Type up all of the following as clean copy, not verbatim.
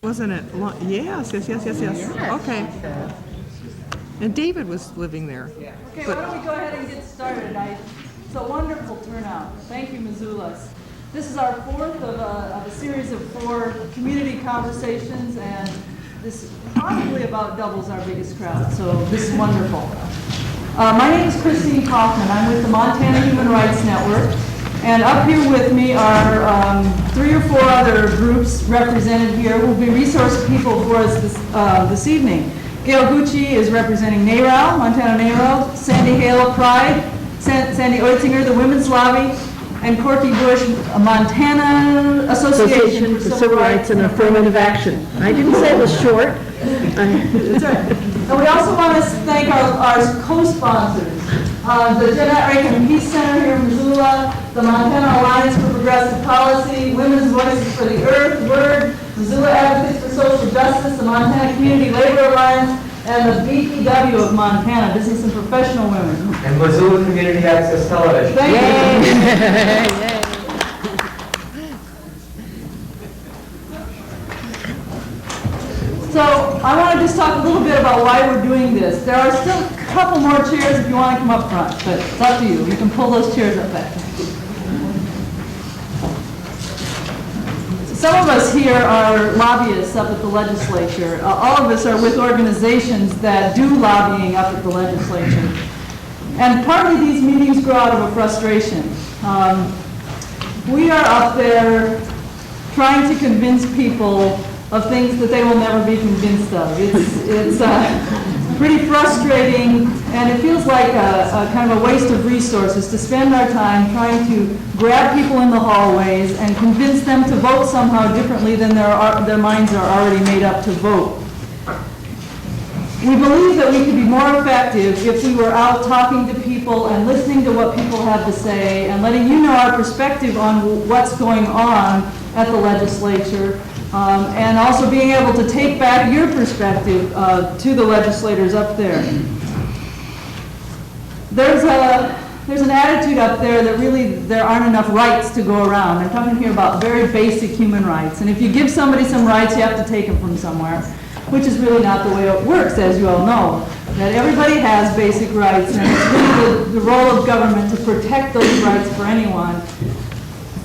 Wasn't it? Yes. Okay. And David was living there. Okay, why don't we go ahead and get started? It's a wonderful turnout. Thank you, Missoulas. This is our fourth of a series of 4 community conversations, and this probably about doubles our biggest crowd, so this is wonderful. My name is Christine Kaufman. I'm with the Montana Human Rights Network, and up here with me are 3 or 4 other groups represented here who will be resource people for us this evening. Gail Gucci is representing NARAL, Montana NARAL, Sandy Hale, Pride, Sandy Oettinger, the Women's Lobby, and Corky Bush, Montana Association for Civil Rights and Affirmative Action. I didn't say it was short. That's right. And we also want to thank our co-sponsors, the Jeanette Rankin Peace Center here in Missoula, the Montana Alliance for Progressive Policy, Women's Voices for the Earth, WORD, Missoula Advocates for Social Justice, the Montana Community Labor Alliance, and the BPW of Montana, Business and Professional Women. And Missoula Community Access Television. Thank you. Yay. So I want to just talk a little bit about why we're doing this. There are still a couple more chairs if you want to come up front, but it's up to you. You can pull those chairs up back. Some of us here are lobbyists up at the legislature. All of us are with organizations that do lobbying up at the legislature. And partly these meetings grow out of a frustration. We are up there trying to convince people of things that they will never be convinced of. It's pretty frustrating, and it feels like a kind of a waste of resources to spend our time trying to grab people in the hallways and convince them to vote somehow differently than their minds are already made up to vote. We believe that we could be more effective if we were out talking to people and listening to what people have to say and letting you know our perspective on what's going on at the legislature. And also being able to take back your perspective to the legislators up there. There's an attitude up there that really there aren't enough rights to go around. I'm talking here about very basic human rights. And if you give somebody some rights, you have to take them from somewhere, which is really not the way it works, as you all know. That everybody has basic rights, and it's really the role of government to protect those rights for anyone.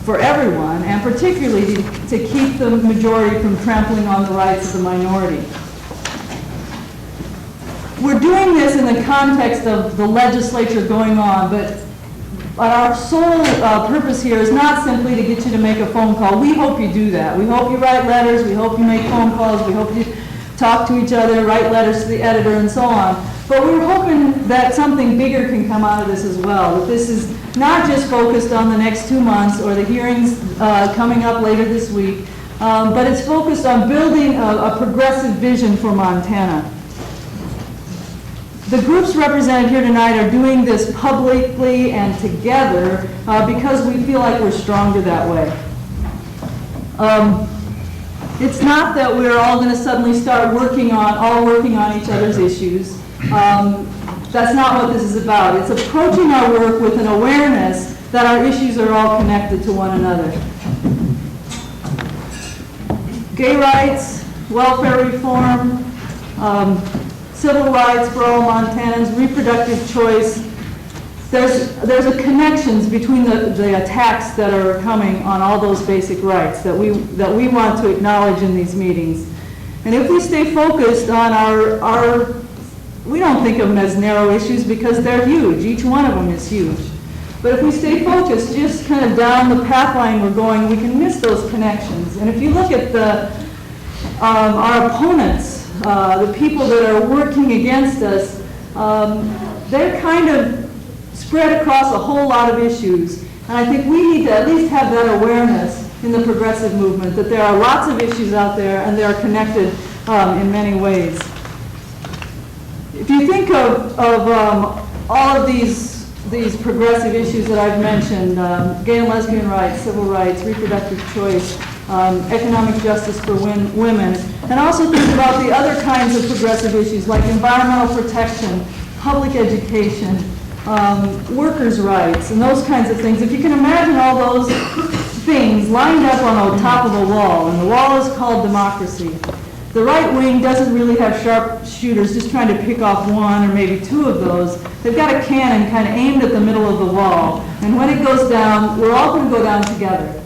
For everyone, and particularly to keep the majority from trampling on the rights of the minority. We're doing this in the context of the legislature going on, but our sole purpose here is not simply to get you to make a phone call. We hope you do that. We hope you write letters, we hope you make phone calls, we hope you talk to each other, write letters to the editor, and so on. But we're hoping that something bigger can come out of this as well, that this is not just focused on the next 2 months or the hearings coming up later this week, but it's focused on building a progressive vision for Montana. The groups represented here tonight are doing this publicly and together because we feel like we're stronger that way. It's not that we're all going to suddenly start working on each other's issues. That's not what this is about. It's approaching our work with an awareness that our issues are all connected to one another. Gay rights, welfare reform, civil rights for all Montanans, reproductive choice. There's a connections between the attacks that are coming on all those basic rights that we want to acknowledge in these meetings. And if we stay focused on our we don't think of them as narrow issues because they're huge. Each one of them is huge. But if we stay focused just kind of down the path line we're going, we can miss those connections. And if you look at our opponents, the people that are working against us, they're kind of spread across a whole lot of issues. And I think we need to at least have that awareness in the progressive movement, that there are lots of issues out there and they are connected in many ways. If you think of all of these progressive issues that I've mentioned, gay and lesbian rights, civil rights, reproductive choice, economic justice for women, and also think about the other kinds of progressive issues like environmental protection, public education, workers' rights, and those kinds of things. If you can imagine all those things lined up on the top of a wall, and the wall is called democracy. The right wing doesn't really have sharp shooters just trying to pick off one or maybe two of those. They've got a cannon kind of aimed at the middle of the wall, and when it goes down, we're all going to go down together.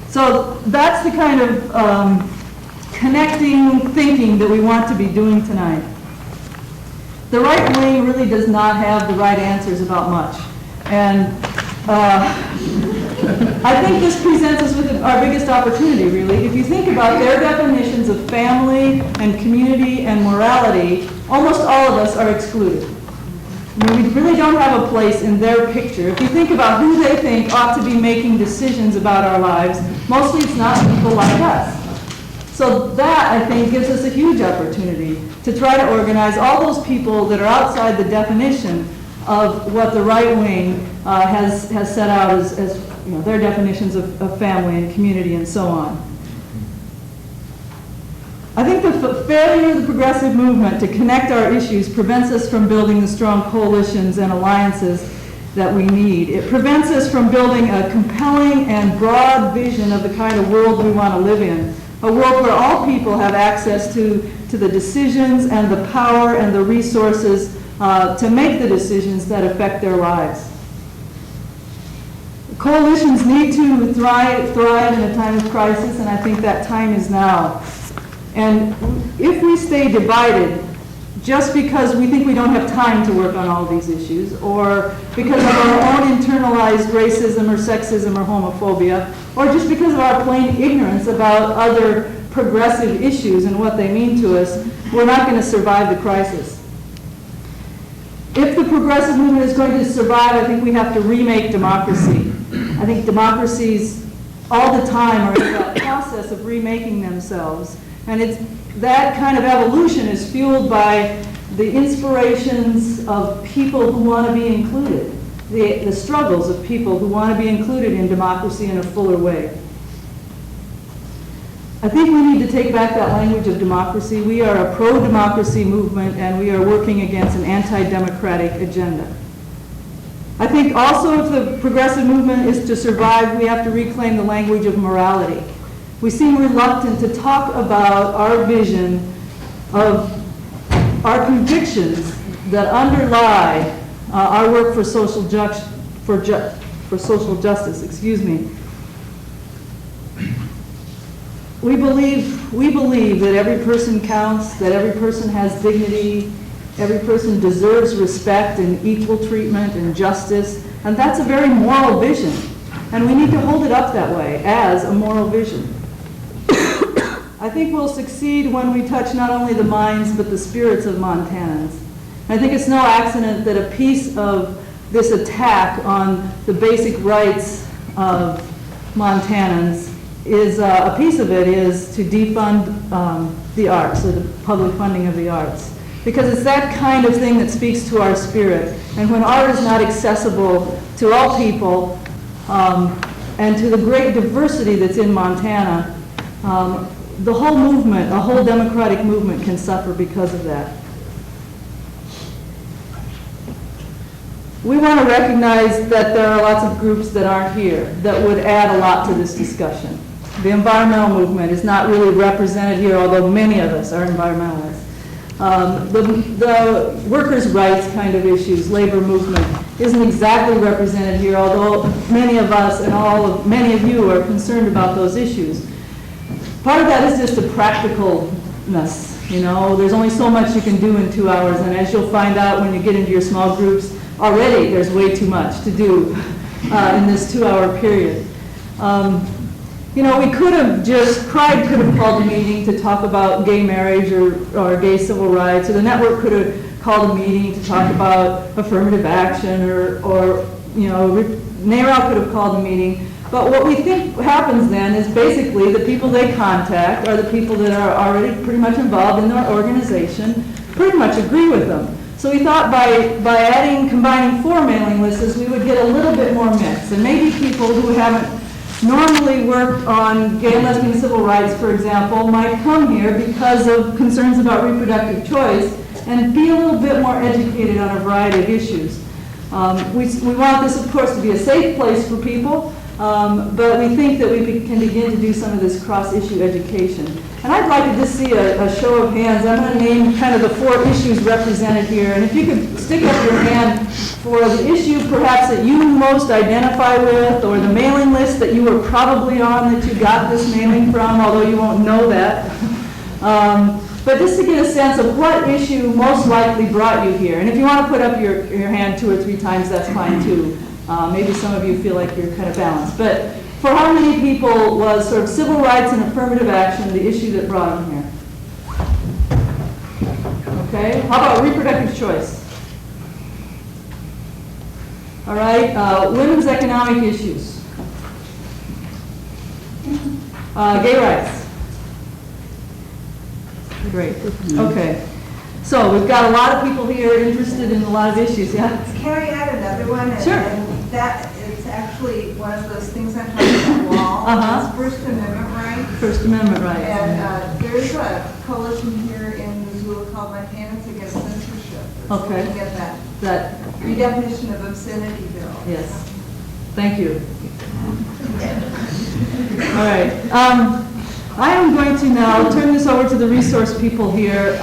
So that's the kind of connecting thinking that we want to be doing tonight. The right wing really does not have the right answers about much. And I think this presents us with our biggest opportunity, really. If you think about their definitions of family and community and morality, almost all of us are excluded. I mean, we really don't have a place in their picture. If you think about who they think ought to be making decisions about our lives, mostly it's not people like us. So that, I think, gives us a huge opportunity to try to organize all those people that are outside the definition of what the right wing has set out as you know, their definitions of family and community and so on. I think the failure of the progressive movement to connect our issues prevents us from building the strong coalitions and alliances that we need. It prevents us from building a compelling and broad vision of the kind of world we want to live in, a world where all people have access to the decisions and the power and the resources to make the decisions that affect their lives. Coalitions need to thrive in a time of crisis, and I think that time is now. And if we stay divided just because we think we don't have time to work on all these issues, or because of our own internalized racism or sexism or homophobia, or just because of our plain ignorance about other progressive issues and what they mean to us, we're not going to survive the crisis. If the progressive movement is going to survive, I think we have to remake democracy. I think democracies all the time are in that process of remaking themselves. And that kind of evolution is fueled by the inspirations of people who want to be included, the struggles of people who want to be included in democracy in a fuller way. I think we need to take back that language of democracy. We are a pro-democracy movement, and we are working against an anti-democratic agenda. I think also if the progressive movement is to survive, we have to reclaim the language of morality. We seem reluctant to talk about our vision of our convictions that underlie our work for social justice. We believe that every person counts, that every person has dignity, every person deserves respect and equal treatment and justice, and that's a very moral vision, and we need to hold it up that way as a moral vision. I think we'll succeed when we touch not only the minds but the spirits of Montanans. I think it's no accident that a piece of this attack on the basic rights of Montanans is, a piece of it is to defund the arts, or the public funding of the arts. Because it's that kind of thing that speaks to our spirit. And when art is not accessible to all people, and to the great diversity that's in Montana, the whole movement, a whole democratic movement can suffer because of that. We want to recognize that there are lots of groups that aren't here that would add a lot to this discussion. The environmental movement is not really represented here, although many of us are environmentalists. The workers' rights kind of issues, labor movement, isn't exactly represented here, although many of us and many of you are concerned about those issues. Part of that is just the practicalness, you know. There's only so much you can do in 2 hours, and as you'll find out when you get into your small groups, already there's way too much to do in this 2-hour period. You know, we could have just, Pride could have called a meeting to talk about gay marriage or gay civil rights, or the network could have called a meeting to talk about affirmative action, or you know, NARAL could have called a meeting. But what we think happens then is basically the people they contact are the people that are already pretty much involved in their organization, pretty much agree with them. So we thought by combining 4 mailing lists, we would get a little bit more mix, and maybe people who haven't normally worked on gay and lesbian civil rights, for example, might come here because of concerns about reproductive choice and be a little bit more educated on a variety of issues. We want this, of course, to be a safe place for people. But we think that we can begin to do some of this cross-issue education. And I'd like to just see a show of hands. I'm going to name kind of the 4 issues represented here. And if you could stick up your hand for the issue perhaps that you most identify with, or the mailing list that you were probably on that you got this mailing from, although you won't know that. But just to get a sense of what issue most likely brought you here. And if you want to put up your hand 2 or 3 times, that's fine too. Maybe some of you feel like you're kind of balanced. But for how many people was sort of civil rights and affirmative action the issue that brought them here? Okay. How about reproductive choice? All right. Women's economic issues. Gay rights. Great. Okay. So we've got a lot of people here interested in a lot of issues. Yeah. Can I add another one? Sure. And that is actually one of those things I'm talking about wall. It's First Amendment rights. First Amendment rights. And there's a coalition here in Missoula called Montanans Against Censorship. That's Okay. looking at That. that redefinition of obscenity bill. Yes. Thank you. All right. I am going to now turn this over to the resource people here.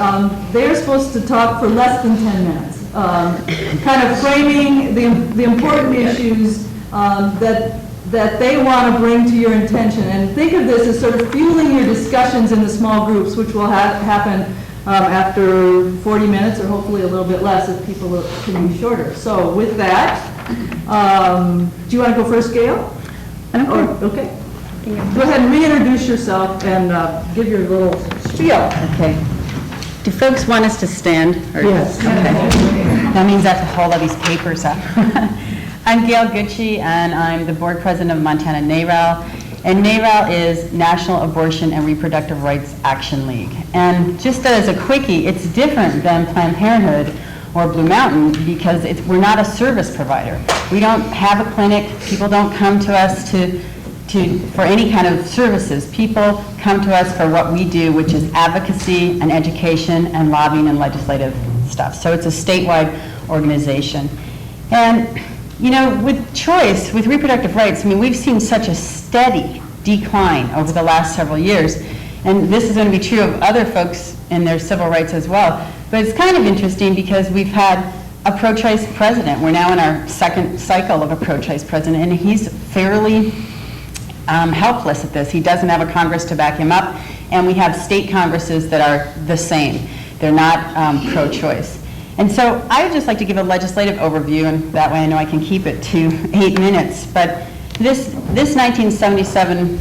They're supposed to talk for less than 10 minutes, kind of framing the important issues that they want to bring to your attention. And think of this as sort of fueling your discussions in the small groups, which will happen after 40 minutes, or hopefully a little bit less if people can be shorter. So with that, do you want to go first, Gail? Okay. Go ahead and reintroduce yourself and give your little spiel. Okay. Do folks want us to stand? Yes. Okay. That means I have to hold all these papers up. I'm Gail Gucci, and I'm the board president of Montana NARAL. And NARAL is National Abortion and Reproductive Rights Action League. And just as a quickie, it's different than Planned Parenthood or Blue Mountain because we're not a service provider. We don't have a clinic. People don't come to us for any kind of services. People come to us for what we do, which is advocacy and education and lobbying and legislative stuff. So it's a statewide organization. And, you know, with choice, with reproductive rights, I mean, we've seen such a steady decline over the last several years. And this is going to be true of other folks in their civil rights as well. But it's kind of interesting because we've had a pro-choice president. We're now in our second cycle of a pro-choice president, and he's fairly helpless at this. He doesn't have a Congress to back him up, and we have state Congresses that are the same. They're not pro-choice. And so I would just like to give a legislative overview, and that way I know I can keep it to 8 minutes. But this 1997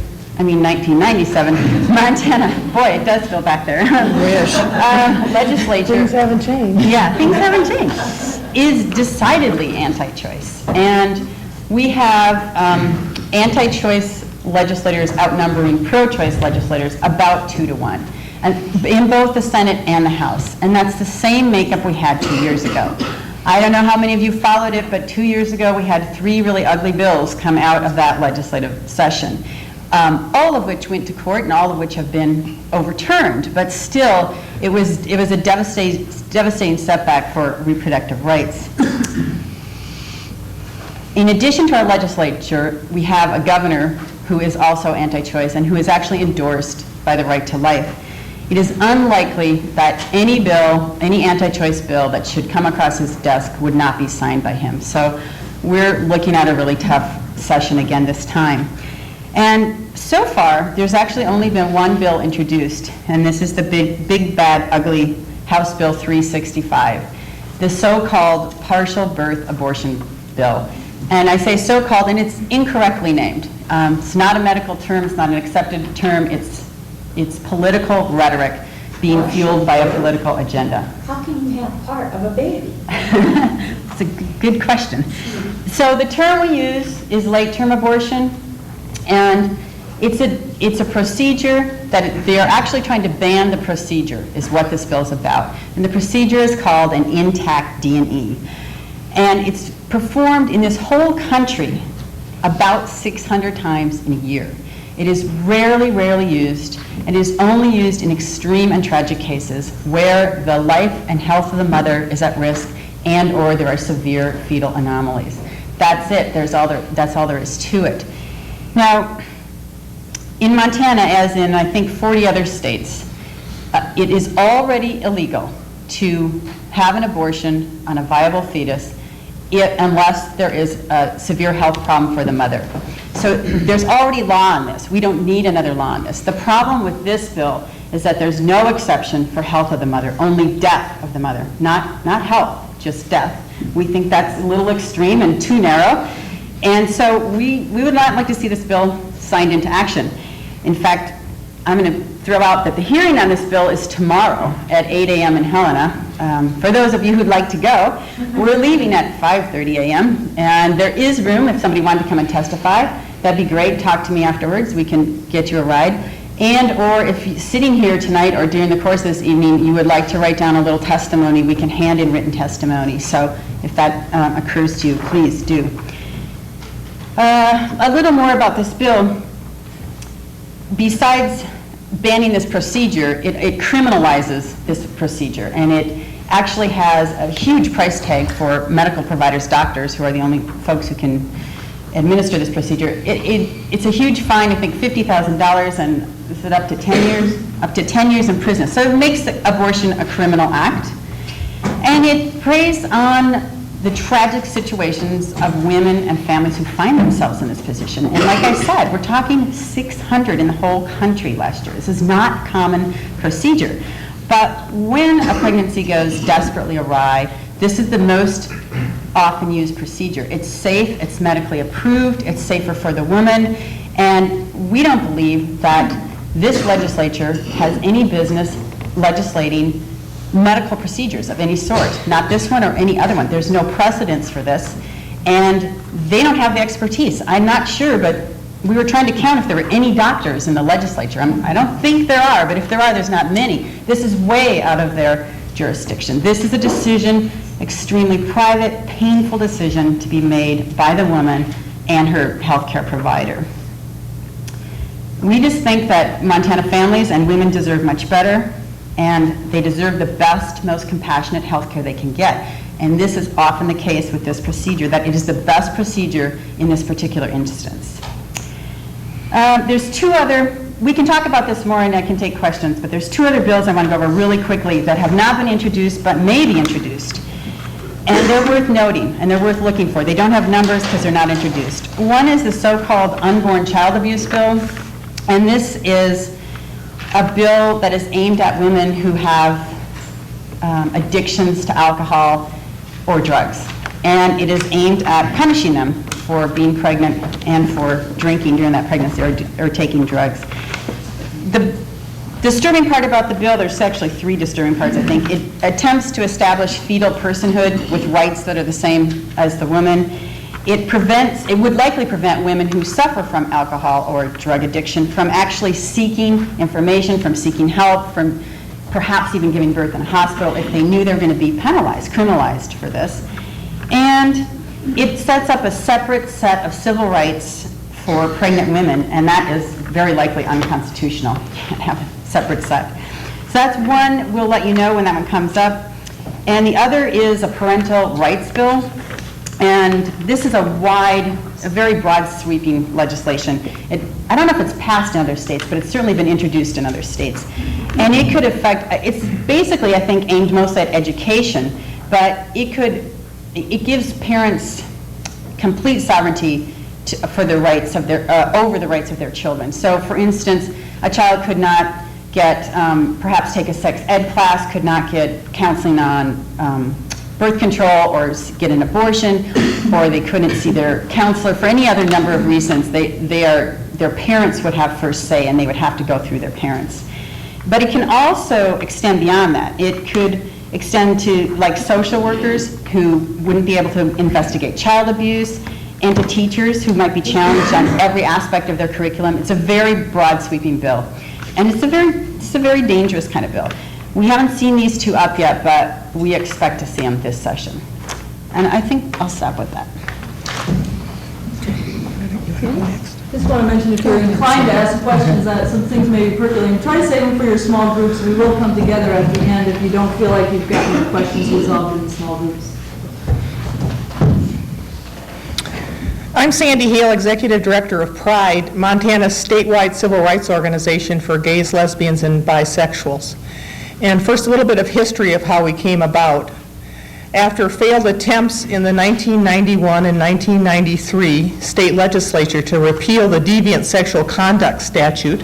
Montana, boy, it does feel back there. Legislature. Things haven't changed. Yeah, things haven't changed. Is decidedly anti-choice. And we have anti-choice legislators outnumbering pro-choice legislators about 2 to 1, and in both the Senate and the House. And that's the same makeup we had 2 years ago. I don't know how many of you followed it, but 2 years ago we had 3 really ugly bills come out of that legislative session, all of which went to court and all of which have been overturned. But still, it was a devastating setback for reproductive rights. In addition to our legislature, we have a governor who is also anti-choice and who is actually endorsed by the Right to Life. It is unlikely that any bill, any anti-choice bill that should come across his desk would not be signed by him. So we're looking at a really tough session again this time. And so far, there's actually only been one bill introduced, and this is the big bad, ugly House Bill 365, the so-called partial birth abortion bill. And I say so-called, and it's incorrectly named. It's not a medical term, it's not an accepted term, it's political rhetoric being fueled by a political agenda. How can you have part of a baby? It's a good question. So the term we use is late-term abortion, and it's a procedure that they are actually trying to ban. The procedure is what this bill is about. And the procedure is called an intact D&E. And it's performed in this whole country about 600 times in a year. It is rarely used, and is only used in extreme and tragic cases where the life and health of the mother is at risk and or there are severe fetal anomalies. That's it. That's all there is to it. Now, in Montana, as in I think 40 other states, it is already illegal to have an abortion on a viable fetus unless there is a severe health problem for the mother. So there's already law on this. We don't need another law on this. The problem with this bill is that there's no exception for health of the mother, only death of the mother, not health, just death. We think that's a little extreme and too narrow. And so we would not like to see this bill signed into action. In fact, I'm going to throw out that the hearing on this bill is tomorrow at 8 a.m. in Helena. For those of you who'd like to go, we're leaving at 5:30 a.m. And there is room if somebody wanted to come and testify. That'd be great. Talk to me afterwards. We can get you a ride. And or if you're sitting here tonight or during the course of this evening, you would like to write down a little testimony, we can hand in written testimony. So if that occurs to you, please do. A little more about this bill. Besides banning this procedure, it criminalizes this procedure, and it actually has a huge price tag for medical providers, doctors, who are the only folks who can administer this procedure. It's a huge fine, I think $50,000, and is it up to 10 years? Up to 10 years in prison. So it makes abortion a criminal act, and it preys on the tragic situations of women and families who find themselves in this position. And like I said, we're talking 600 in the whole country last year. This is not common procedure. But when a pregnancy goes desperately awry, this is the most often used procedure. It's safe, it's medically approved, it's safer for the woman, and we don't believe that this legislature has any business legislating medical procedures of any sort, not this one or any other one. There's no precedence for this, and they don't have the expertise. I'm not sure, but we were trying to count if there were any doctors in the legislature. I don't think there are, but if there are, there's not many. This is way out of their jurisdiction. This is a decision, extremely private, painful decision to be made by the woman and her healthcare provider. We just think that Montana families and women deserve much better, and they deserve the best, most compassionate health care they can get. And this is often the case with this procedure, that it is the best procedure in this particular instance. There's two other, we can talk about this more and I can take questions, but there's two other bills I want to go over really quickly that have not been introduced but may be introduced. And they're worth noting and they're worth looking for. They don't have numbers because they're not introduced. One is the so-called unborn child abuse bill, and this is a bill that is aimed at women who have addictions to alcohol or drugs. And it is aimed at punishing them for being pregnant and for drinking during that pregnancy or taking drugs. The disturbing part about the bill, there's actually three disturbing parts, I think. It attempts to establish fetal personhood with rights that are the same as the woman. It would likely prevent women who suffer from alcohol or drug addiction from actually seeking information, from seeking help, from perhaps even giving birth in a hospital if they knew they were going to be penalized, criminalized for this. And it sets up a separate set of civil rights for pregnant women, and that is very likely unconstitutional. You can't have a separate set. So that's one. We'll let you know when that one comes up. And the other is a parental rights bill. And this is a very broad sweeping legislation. I don't know if it's passed in other states, but it's certainly been introduced in other states. And it could affect, it's basically, I think, aimed mostly at education, but it gives parents complete sovereignty for the rights of over the rights of their children. So for instance, a child could not get, perhaps take a sex ed class, could not get counseling on birth control or get an abortion, or they couldn't see their counselor for any other number of reasons. Their parents would have first say, and they would have to go through their parents. But it can also extend beyond that. It could extend to like social workers who wouldn't be able to investigate child abuse, and to teachers who might be challenged on every aspect of their curriculum. It's a very broad sweeping bill. And it's a very dangerous kind of bill. We haven't seen these two up yet, but we expect to see them this session. And I think I'll stop with that. Just want to mention, if you're inclined to ask questions, some things may be percolating. Try to save them for your small groups. We will come together at the end if you don't feel like you've gotten your questions resolved in the small groups. I'm Sandy Hale, Executive Director of PRIDE, Montana's statewide civil rights organization for gays, lesbians, and bisexuals. And first, a little bit of history of how we came about. After failed attempts in the 1991 and 1993 state legislature to repeal the deviant sexual conduct statute,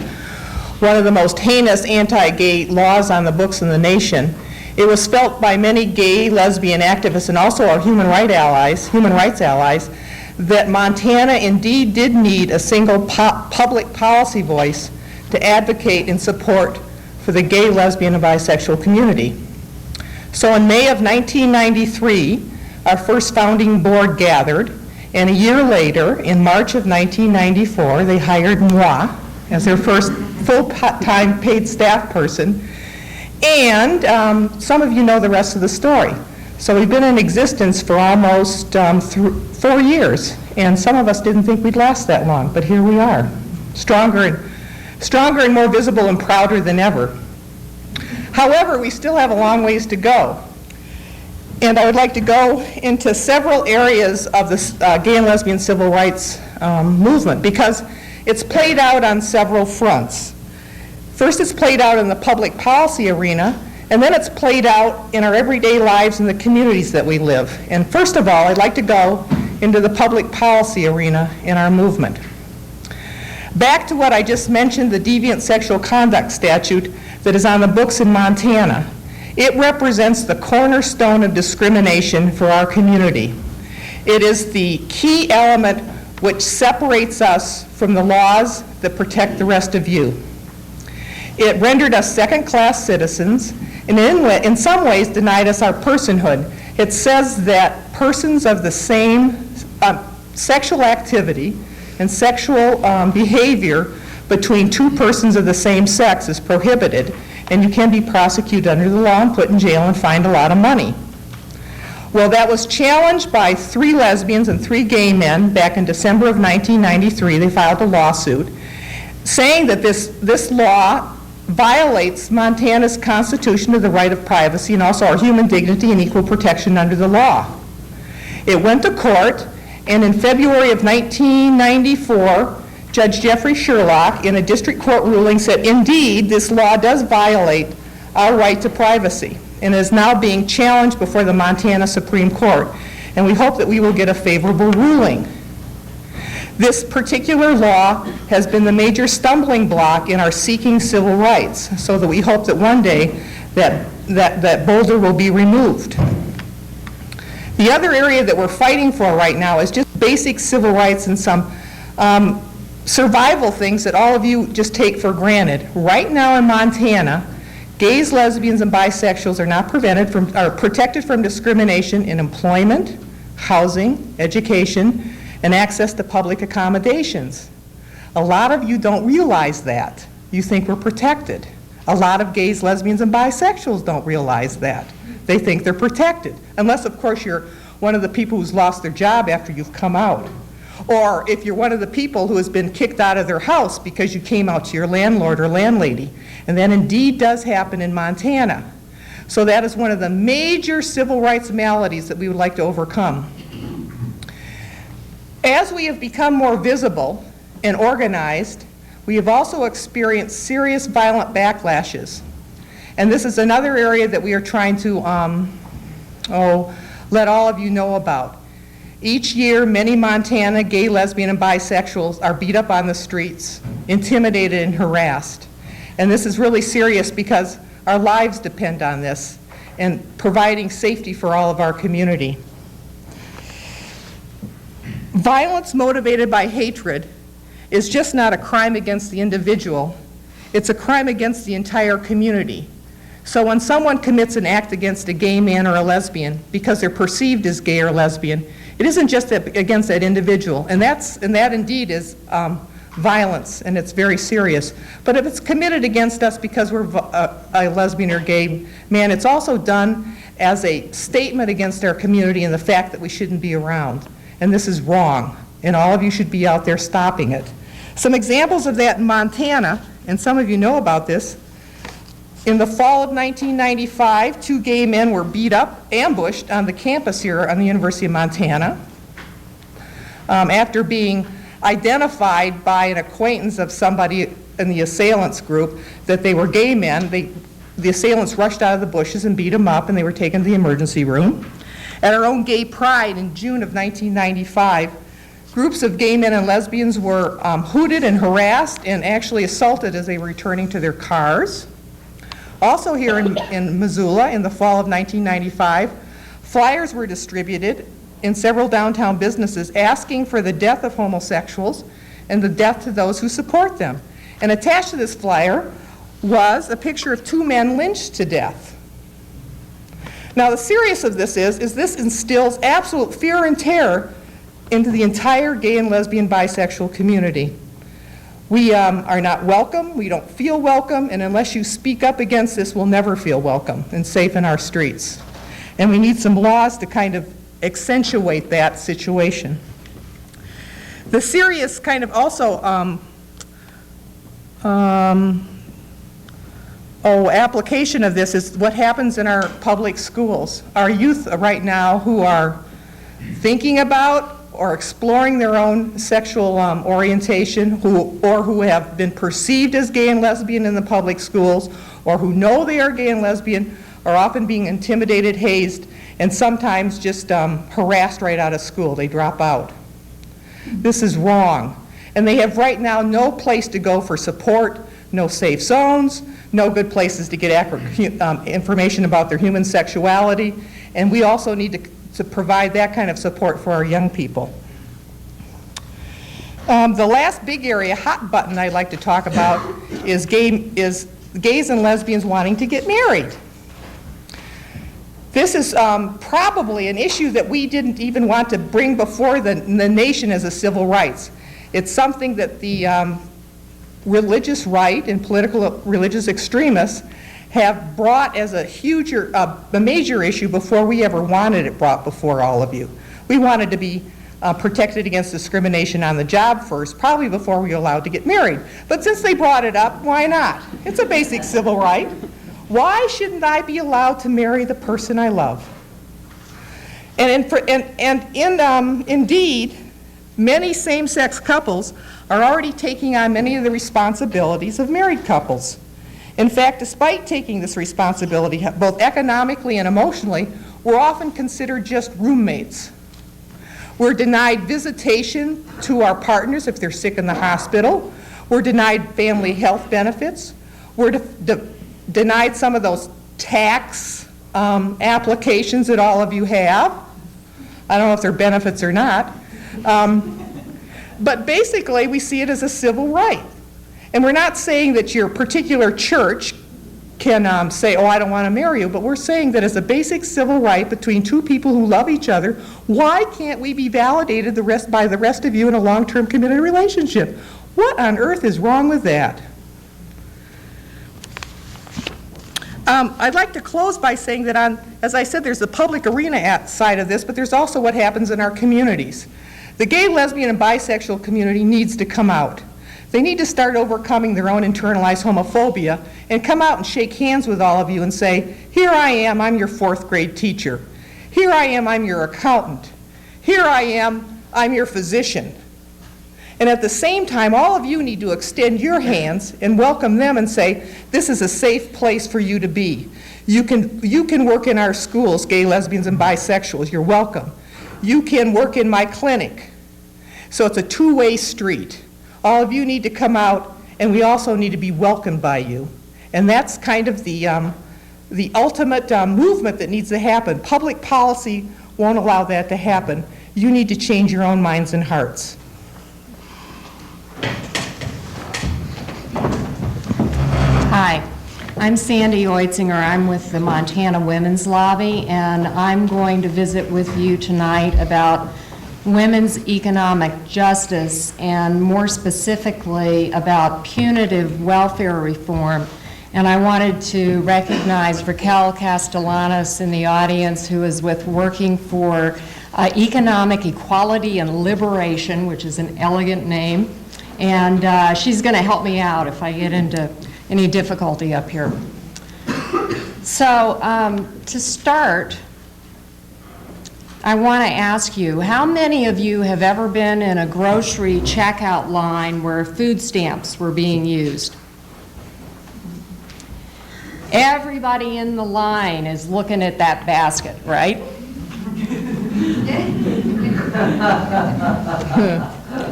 one of the most heinous anti-gay laws on the books in the nation, it was felt by many gay, lesbian activists and also our human rights allies, that Montana indeed did need a single public policy voice to advocate and support for the gay, lesbian, and bisexual community. So in May of 1993, our first founding board gathered, and a year later, in March of 1994, they hired moi as their first full-time paid staff person. And some of you know the rest of the story. So we've been in existence for almost 4 years, and some of us didn't think we'd last that long, but here we are, stronger and more visible and prouder than ever. However, we still have a long ways to go. And I would like to go into several areas of the gay and lesbian civil rights movement, because it's played out on several fronts. First, it's played out in the public policy arena, and then it's played out in our everyday lives in the communities that we live. And first of all, I'd like to go into the public policy arena in our movement. Back to what I just mentioned, the deviant sexual conduct statute that is on the books in Montana. It represents the cornerstone of discrimination for our community. It is the key element which separates us from the laws that protect the rest of you. It rendered us second-class citizens, and in some ways denied us our personhood. It says that persons of the same sexual activity and sexual behavior between two persons of the same sex is prohibited, and you can be prosecuted under the law and put in jail and fined a lot of money. Well, that was challenged by 3 lesbians and 3 gay men back in December of 1993. They filed a lawsuit saying that this law violates Montana's Constitution of the right of privacy and also our human dignity and equal protection under the law. It went to court, and in February of 1994, Judge Jeffrey Sherlock, in a district court ruling, said, indeed, this law does violate our right to privacy and is now being challenged before the Montana Supreme Court, and we hope that we will get a favorable ruling. This particular law has been the major stumbling block in our seeking civil rights, so that we hope that one day that boulder will be removed. The other area that we're fighting for right now is just basic civil rights and some survival things that all of you just take for granted. Right now in Montana, gays, lesbians, and bisexuals are protected from discrimination in employment, housing, education, and access to public accommodations. A lot of you don't realize that. You think we're protected. A lot of gays, lesbians, and bisexuals don't realize that. They think they're protected, unless, of course, you're one of the people who's lost their job after you've come out. Or if you're one of the people who has been kicked out of their house because you came out to your landlord or landlady. And that indeed does happen in Montana. So that is one of the major civil rights maladies that we would like to overcome. As we have become more visible and organized, we have also experienced serious violent backlashes. And this is another area that we are trying to let all of you know about. Each year, many Montana gay, lesbian, and bisexuals are beat up on the streets, intimidated, and harassed. And this is really serious because our lives depend on this and providing safety for all of our community. Violence motivated by hatred is just not a crime against the individual. It's a crime against the entire community. So when someone commits an act against a gay man or a lesbian because they're perceived as gay or lesbian, it isn't just against that individual, and that indeed is violence, and it's very serious. But if it's committed against us because we're a lesbian or gay man, it's also done as a statement against our community and the fact that we shouldn't be around. And this is wrong, and all of you should be out there stopping it. Some examples of that in Montana, and some of you know about this. In the fall of 1995, 2 gay men were beat up, ambushed on the campus here on the University of Montana. after being identified by an acquaintance of somebody in the assailants group that they were gay men. The assailants rushed out of the bushes and beat them up, and they were taken to the emergency room. At our own Gay Pride in June of 1995, groups of gay men and lesbians were hooted and harassed and actually assaulted as they were returning to their cars. Also here in Missoula, in the fall of 1995, flyers were distributed in several downtown businesses asking for the death of homosexuals and the death to those who support them. And attached to this flyer was a picture of two men lynched to death. Now the seriousness of this is this instills absolute fear and terror into the entire gay and lesbian bisexual community. We are not welcome, we don't feel welcome, and unless you speak up against this, we'll never feel welcome and safe in our streets. And we need some laws to kind of accentuate that situation. The serious kind of also application of this is what happens in our public schools. Our youth right now who are thinking about or exploring their own sexual orientation, who have been perceived as gay and lesbian in the public schools, or who know they are gay and lesbian, are often being intimidated, hazed, and sometimes just harassed right out of school. They drop out. This is wrong. And they have right now no place to go for support, no safe zones, no good places to get accurate information about their human sexuality, and we also need to provide that kind of support for our young people. The last big area, hot button I'd like to talk about is gays and lesbians wanting to get married. This is probably an issue that we didn't even want to bring before the nation as a civil rights. It's something that the religious right and political religious extremists have brought as a major issue before we ever wanted it brought before all of you. We wanted to be protected against discrimination on the job first, probably before we were allowed to get married. But since they brought it up, why not? It's a basic civil right. Why shouldn't I be allowed to marry the person I love? Indeed, many same-sex couples are already taking on many of the responsibilities of married couples. In fact, despite taking this responsibility, both economically and emotionally, we're often considered just roommates. We're denied visitation to our partners if they're sick in the hospital. We're denied family health benefits. We're denied some of those tax applications that all of you have. I don't know if they're benefits or not. But basically, we see it as a civil right. And we're not saying that your particular church can say, oh, I don't want to marry you, but we're saying that as a basic civil right between two people who love each other, why can't we be validated by the rest of you in a long-term committed relationship? What on earth is wrong with that? I'd like to close by saying that as I said, there's the public arena side of this, but there's also what happens in our communities. The gay, lesbian, and bisexual community needs to come out. They need to start overcoming their own internalized homophobia and come out and shake hands with all of you and say, here I am, I'm your fourth grade teacher. Here I am, I'm your accountant. Here I am, I'm your physician. And at the same time, all of you need to extend your hands and welcome them and say, this is a safe place for you to be. You can work in our schools, gay, lesbians, and bisexuals. You're welcome. You can work in my clinic. So it's a two-way street. All of you need to come out, and we also need to be welcomed by you. And that's kind of the ultimate movement that needs to happen. Public policy won't allow that to happen. You need to change your own minds and hearts. Hi, I'm Sandy Oitzinger. I'm with the Montana Women's Lobby, and I'm going to visit with you tonight about women's economic justice, and more specifically about punitive welfare reform. And I wanted to recognize Raquel Castellanos in the audience, who is with Working for Economic Equality and Liberation, which is an elegant name, and she's going to help me out if I get into any difficulty up here. So to start, I want to ask you, how many of you have ever been in a grocery checkout line where food stamps were being used? Everybody in the line is looking at that basket, right?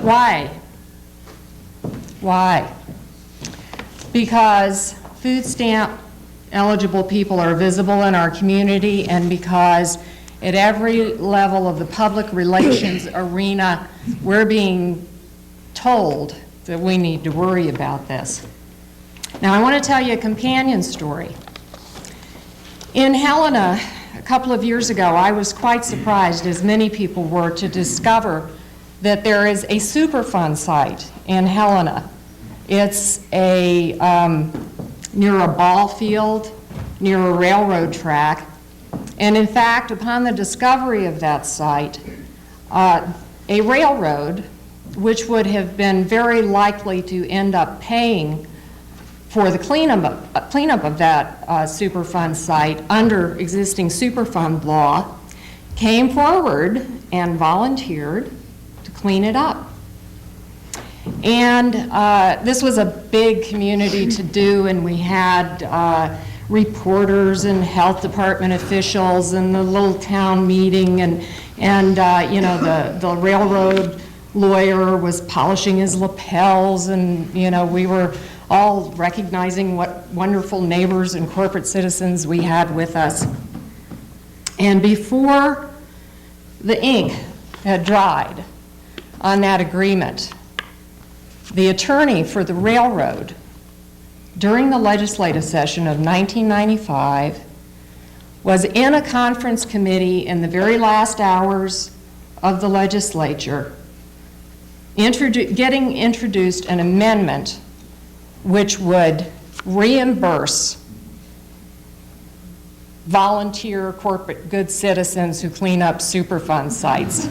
Why? Why? Because food stamp eligible people are visible in our community, and because at every level of the public relations arena, we're being told that we need to worry about this. Now, I want to tell you a companion story. In Helena, a couple of years ago, I was quite surprised, as many people were, to discover that there is a Superfund site in Helena. It's near a ball field, near a railroad track. And in fact, upon the discovery of that site, a railroad, which would have been very likely to end up paying for the cleanup of that Superfund site under existing Superfund law, came forward and volunteered to clean it up. And this was a big community to do, and we had reporters and health department officials and the little town meeting, and you know, the railroad lawyer was polishing his lapels, and you know, we were all recognizing what wonderful neighbors and corporate citizens we had with us. And before the ink had dried on that agreement, the attorney for the railroad, during the legislative session of 1995, was in a conference committee in the very last hours of the legislature, getting introduced an amendment which would reimburse volunteer corporate good citizens who clean up Superfund sites.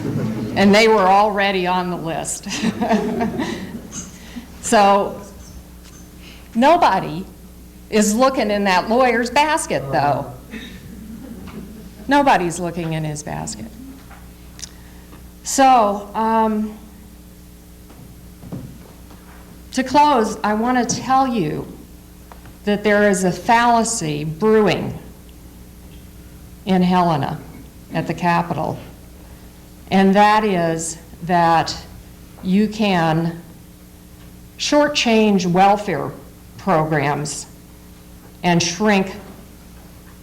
And they were already on the list. So nobody is looking in that lawyer's basket, though. Nobody's looking in his basket. So, to close, I want to tell you that there is a fallacy brewing in Helena at the Capitol, and that is that you can shortchange welfare programs and shrink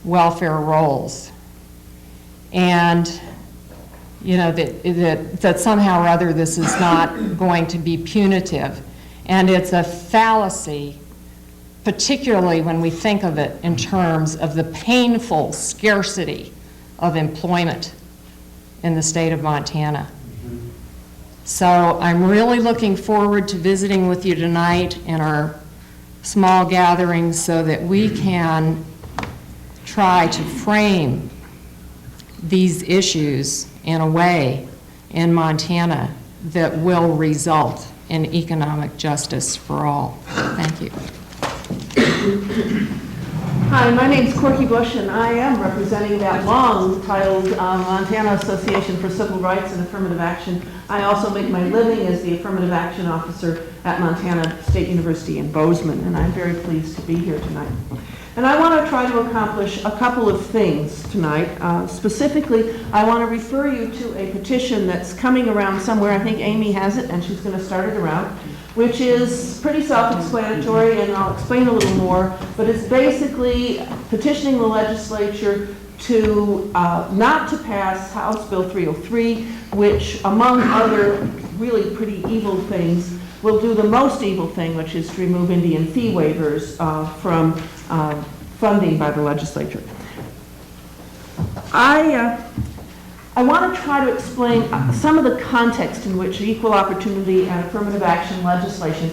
welfare rolls. And you know, that somehow or other this is not going to be punitive. And it's a fallacy, particularly when we think of it in terms of the painful scarcity of employment in the state of Montana. So I'm really looking forward to visiting with you tonight in our small gatherings so that we can try to frame these issues in a way in Montana that will result in economic justice for all. Thank you. Hi, my name's Corky Bush, and I am representing that long-titled Montana Association for Civil Rights and Affirmative Action. I also make my living as the Affirmative Action Officer at Montana State University in Bozeman, and I'm very pleased to be here tonight. And I want to try to accomplish a couple of things tonight. Specifically, I want to refer you to a petition that's coming around somewhere. I think Amy has it, and she's going to start it around, which is pretty self-explanatory, and I'll explain a little more. But it's basically petitioning the legislature to not to pass House Bill 303, which, among other really pretty evil things, will do the most evil thing, which is to remove Indian fee waivers from funding by the legislature. I want to try to explain some of the context in which equal opportunity and affirmative action legislation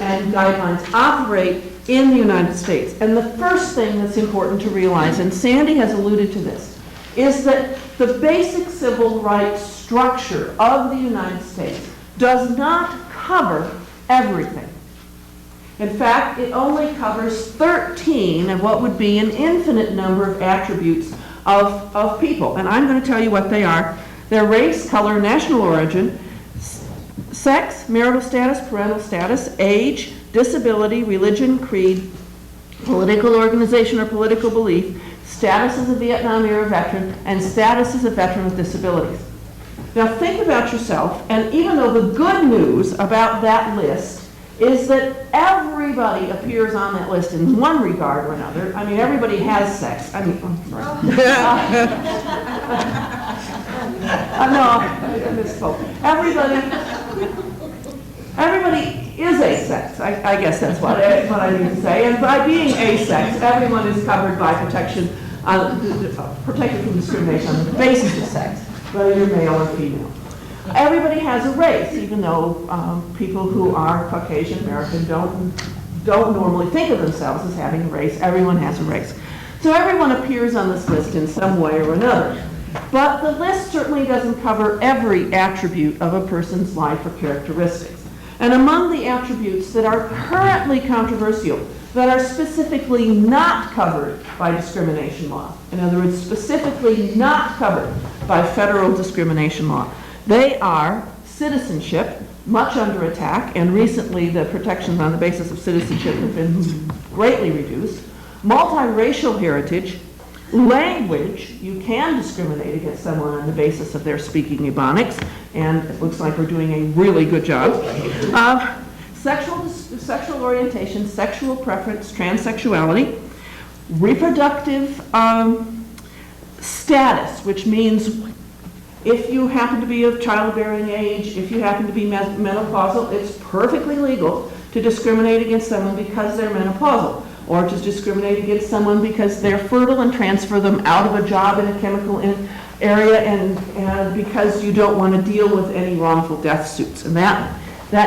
and guidelines operate in the United States. And the first thing that's important to realize, and Sandy has alluded to this, is that the basic civil rights structure of the United States does not cover everything. In fact, it only covers 13 of what would be an infinite number of attributes of people. And I'm going to tell you what they are. Their race, color, national origin, sex, marital status, parental status, age, disability, religion, creed, political organization or political belief, status as a Vietnam era veteran, and status as a veteran with disabilities. Now think about yourself, and even though the good news about that list is that everybody appears on that list in one regard or another. I mean, everybody has sex. I mean, I'm sorry. No, I misspoke. Everybody is asex. I guess that's what I need to say. And by being asex, everyone is covered by protection, protected from discrimination on the basis of sex, whether you're male or female. Everybody has a race, even though people who are Caucasian American don't normally think of themselves as having a race. Everyone has a race. So everyone appears on this list in some way or another. But the list certainly doesn't cover every attribute of a person's life or characteristics. And among the attributes that are currently controversial, that are specifically not covered by discrimination law, in other words, specifically not covered by federal discrimination law, they are citizenship, much under attack, and recently the protections on the basis of citizenship have been greatly reduced, multiracial heritage, language, you can discriminate against someone on the basis of their speaking Ebonics, and it looks like we're doing a really good job, sexual orientation, sexual preference, transsexuality, reproductive status, which means if you happen to be of childbearing age, if you happen to be menopausal, it's perfectly legal to discriminate against someone because they're menopausal, or to discriminate against someone because they're fertile and transfer them out of a job in a chemical area and because you don't want to deal with any wrongful death suits. And that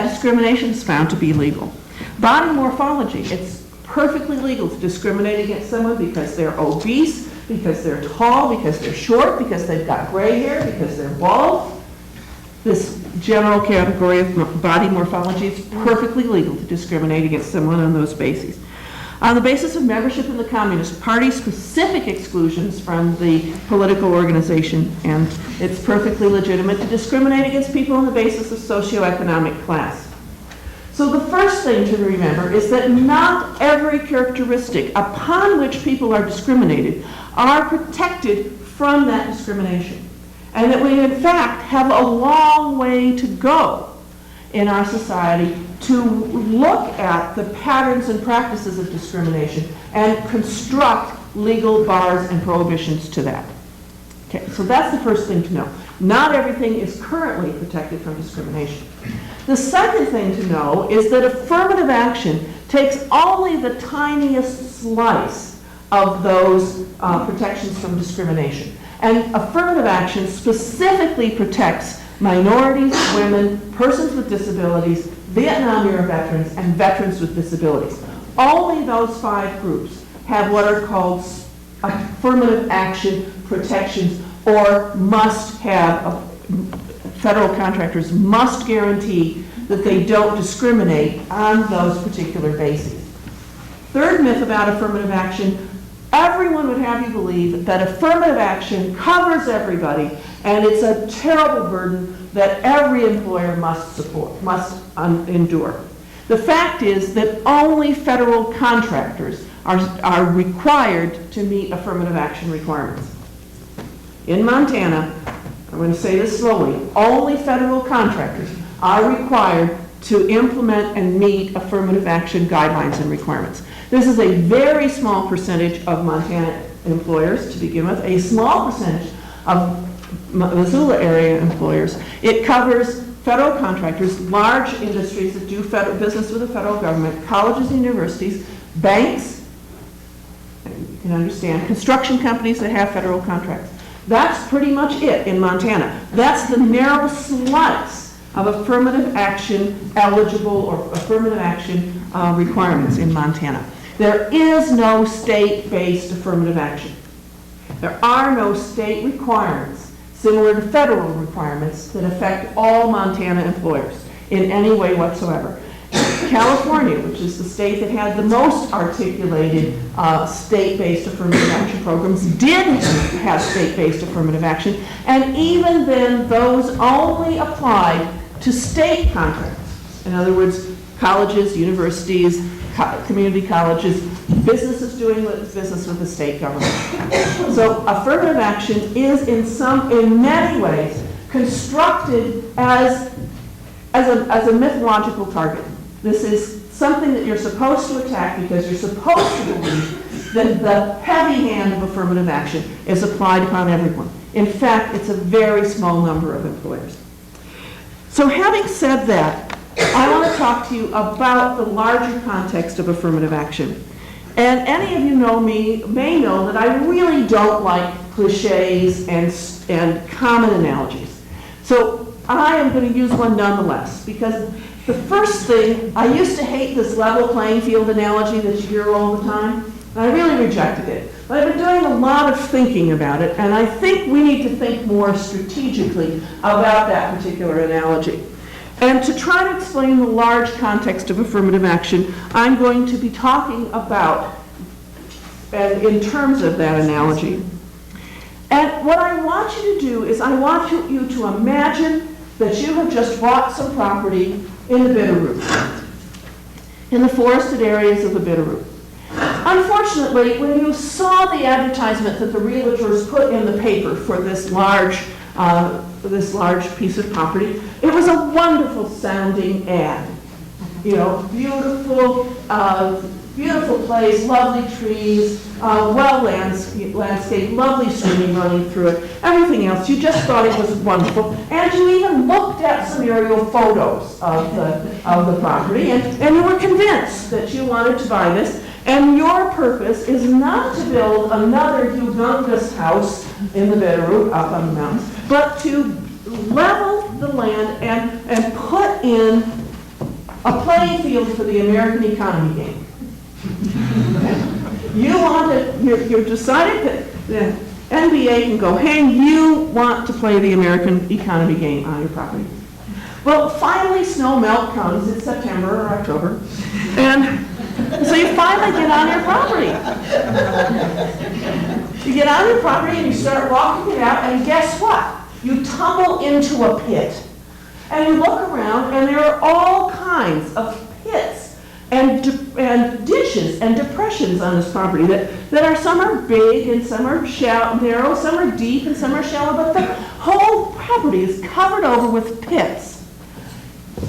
discrimination is found to be legal. Body morphology, it's perfectly legal to discriminate against someone because they're obese, because they're tall, because they're short, because they've got gray hair, because they're bald. This general category of body morphology is perfectly legal to discriminate against someone on those bases. On the basis of membership in the Communist Party, specific exclusions from the political organization, and it's perfectly legitimate to discriminate against people on the basis of socioeconomic class. So the first thing to remember is that not every characteristic upon which people are discriminated are protected from that discrimination. And that we, in fact, have a long way to go in our society to look at the patterns and practices of discrimination and construct legal bars and prohibitions to that. Okay, so that's the first thing to know. Not everything is currently protected from discrimination. The second thing to know is that affirmative action takes only the tiniest slice of those protections from discrimination. And affirmative action specifically protects minorities, women, persons with disabilities, Vietnam era veterans, and veterans with disabilities. Only those 5 groups have what are called affirmative action protections, or must have, federal contractors must guarantee that they don't discriminate on those particular bases. Third myth about affirmative action, everyone would have you believe that affirmative action covers everybody, and it's a terrible burden that every employer must endure. The fact is that only federal contractors are required to meet affirmative action requirements. In Montana, I'm going to say this slowly, only federal contractors are required to implement and meet affirmative action guidelines and requirements. This is a very small percentage of Montana employers to begin with, a small percentage of Missoula area employers. It covers federal contractors, large industries that do business with the federal government, colleges and universities, banks, you can understand, construction companies that have federal contracts. That's pretty much it in Montana. That's the narrow slice of affirmative action eligible or affirmative action requirements in Montana. There is no state-based affirmative action. There are no state requirements similar to federal requirements that affect all Montana employers in any way whatsoever. California, which is the state that had the most articulated state-based affirmative action programs, did have state-based affirmative action, and even then, those only applied to state contracts. In other words, colleges, universities, community colleges, businesses doing business with the state government. So affirmative action is in many ways constructed as a mythological target. This is something that you're supposed to attack because you're supposed to believe that the heavy hand of affirmative action is applied upon everyone. In fact, it's a very small number of employers. So having said that, I want to talk to you about the larger context of affirmative action. And any of you know me may know that I really don't like cliches and common analogies. So I am going to use one nonetheless, because the first thing, I used to hate this level playing field analogy that you hear all the time, and I really rejected it. But I've been doing a lot of thinking about it, and I think we need to think more strategically about that particular analogy. And to try to explain the large context of affirmative action, I'm going to be talking about, and in terms of that analogy. And what I want you to do is I want you to imagine that you have just bought some property in the Bitterroot, in the forested areas of the Bitterroot. Unfortunately, when you saw the advertisement that the realtors put in the paper for this large piece of property, it was a wonderful sounding ad. You know, beautiful place, lovely trees, well landscape, lovely stream running through it, everything else. You just thought it was wonderful. And you even looked at some aerial photos of the property, and you were convinced that you wanted to buy this. And your purpose is not to build another humongous house in the Bitterroot up on the mountains, but to level the land and put in a playing field for the American economy game. You're decided that the NBA can go, hey, you want to play the American economy game on your property. Well, finally snow melt comes in September or October, and so you finally get on your property. You get on your property and you start walking it out, and guess what? You tumble into a pit. And you look around, and there are all kinds of pits and ditches and depressions on this property that are, some are big and some are narrow, some are deep and some are shallow, but the whole property is covered over with pits.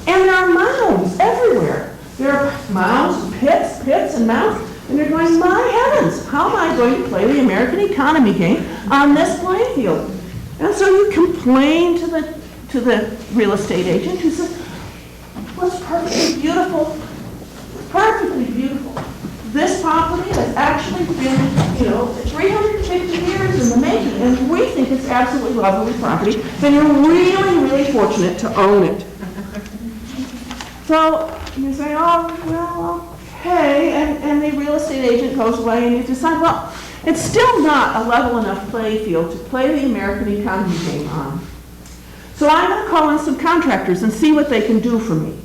And there are mounds everywhere. There are mounds, pits and mounds, and you're going, my heavens, how am I going to play the American economy game on this playing field? And so you complain to the real estate agent who says, well, it's perfectly beautiful, This property has actually been, 350 years in the making, and we think it's absolutely lovely property, and you're really, really fortunate to own it. So you say, oh, well, okay, and the real estate agent goes away and you decide, well, it's still not a level enough playing field to play the American economy game on. So I'm going to call in some contractors and see what they can do for me.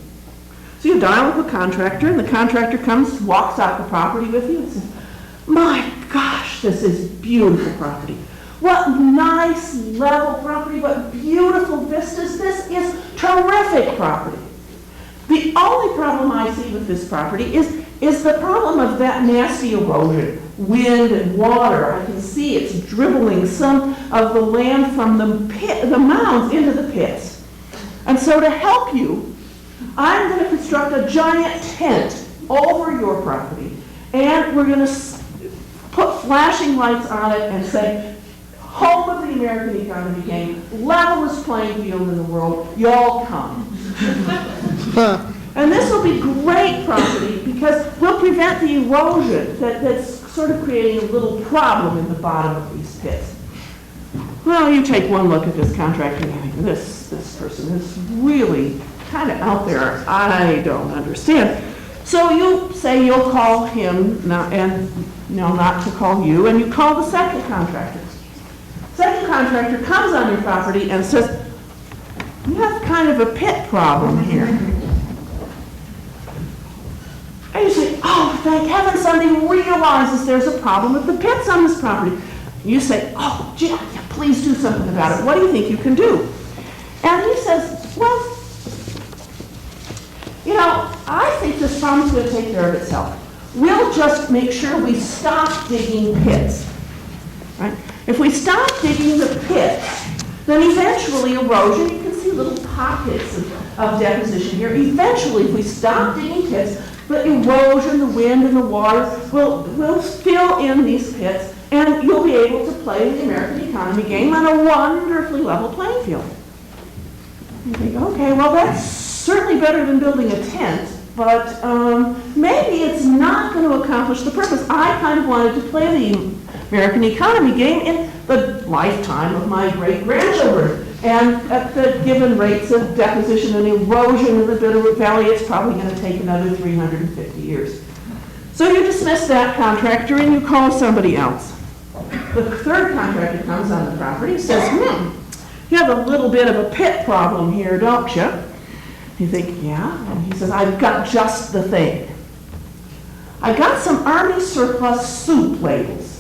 So you dial up a contractor, and the contractor comes, walks out the property with you and says, my gosh, this is beautiful property. What nice level property, what beautiful vistas. This is terrific property. The only problem I see with this property is the problem of that nasty erosion, wind and water. I can see it's dribbling some of the land from the mounds into the pits. And so to help you, I'm going to construct a giant tent over your property, and we're going to put flashing lights on it and say, home of the American economy game, levelest playing field in the world, y'all come. And this will be great property because we'll prevent the erosion that's sort of creating a little problem in the bottom of these pits. Well, you take one look at this contractor and you think, this person is really kind of out there. I don't understand. So you say you'll call him, not to call you, and you call the second contractor. Second contractor comes on your property and says, you have kind of a pit problem here. And you say, oh, thank heaven somebody realizes there's a problem with the pits on this property. You say, oh, gee, please do something about it. What do you think you can do? And he says, well, you know, I think this problem's going to take care of itself. We'll just make sure we stop digging pits. Right? If we stop digging the pits, then eventually erosion, you can see little pockets of deposition here. Eventually, if we stop digging pits, the erosion, the wind, and the water will fill in these pits, and you'll be able to play the American economy game on a wonderfully level playing field. You think, okay, well, that's certainly better than building a tent, but maybe it's not going to accomplish the purpose. I kind of wanted to play the American economy game in the lifetime of my great-grandchildren. And at the given rates of deposition and erosion in the Bitterroot Valley, it's probably going to take another 350 years. So you dismiss that contractor and you call somebody else. The third contractor comes on the property and says, you have a little bit of a pit problem here, don't you? You think, yeah. And he says, I've got just the thing. I got some Army surplus soup ladles.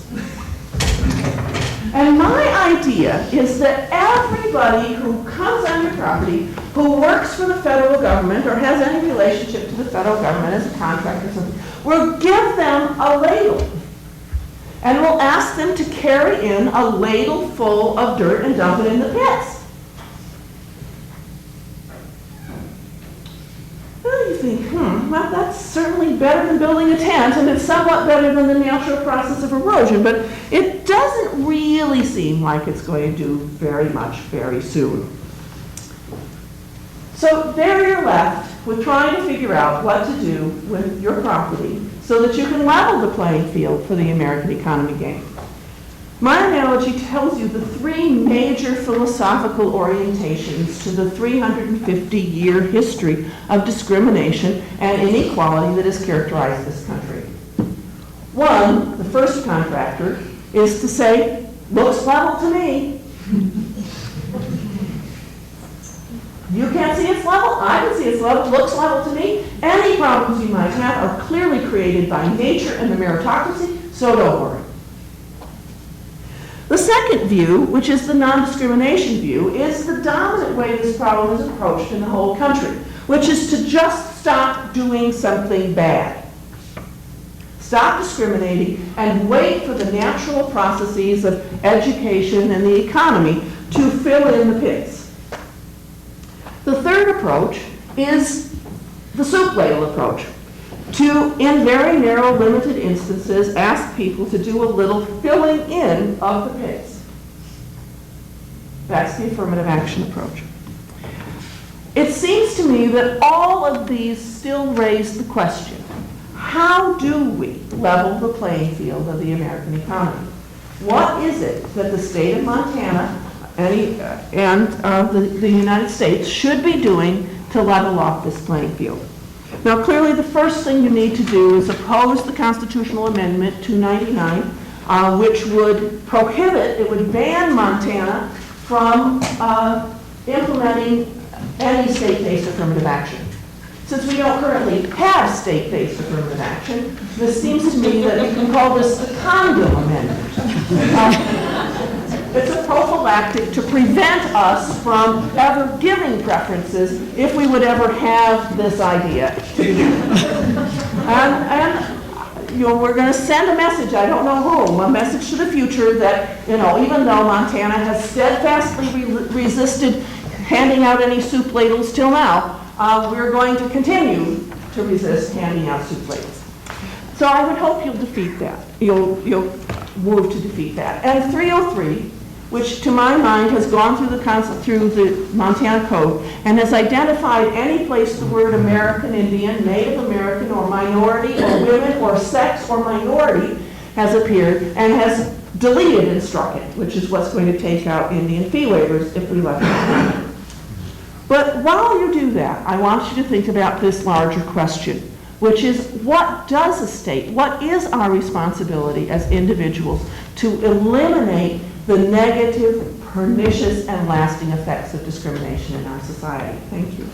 And my idea is that everybody who comes on your property, who works for the federal government or has any relationship to the federal government as a contractor or something, we'll give them a ladle. And we'll ask them to carry in a ladle full of dirt and dump it in the pits. Well, you think, well, that's certainly better than building a tent, and it's somewhat better than the natural process of erosion, but it doesn't really seem like it's going to do very much very soon. So there you're left with trying to figure out what to do with your property so that you can level the playing field for the American economy game. My analogy tells you the three major philosophical orientations to the 350-year history of discrimination and inequality that has characterized this country. One, the first contractor, is to say, looks level to me. You can't see it's level, I can see it's level, looks level to me. Any problems you might have are clearly created by nature and the meritocracy, so don't worry. The second view, which is the non-discrimination view, is the dominant way this problem is approached in the whole country, which is to just stop doing something bad. Stop discriminating and wait for the natural processes of education and the economy to fill in the pits. The third approach is the soup ladle approach, to, in very narrow, limited instances, ask people to do a little filling in of the pits. That's the affirmative action approach. It seems to me that all of these still raise the question, how do we level the playing field of the American economy? What is it that the state of Montana and the United States should be doing to level off this playing field? Now, clearly, the first thing you need to do is oppose the constitutional amendment 299, which would prohibit, it would ban Montana from implementing any state-based affirmative action. Since we don't currently have state-based affirmative action, this seems to me that you can call this the condom amendment. It's a prophylactic to prevent us from ever giving preferences if we would ever have this idea to begin with. And you know, we're going to send a message, I don't know whom, a message to the future that, you know, even though Montana has steadfastly resisted handing out any soup ladles till now, we're going to continue to resist handing out soup ladles. So I would hope you'll defeat that. You'll move to defeat that. And 303, which to my mind has gone through the Montana Code and has identified any place the word American Indian, Native American, or minority, or women, or sex, or minority has appeared and has deleted and struck it, which is what's going to take out Indian fee waivers if we left it. But while you do that, I want you to think about this larger question, which is what does a state, what is our responsibility as individuals to eliminate the negative, pernicious, and lasting effects of discrimination in our society? Thank you.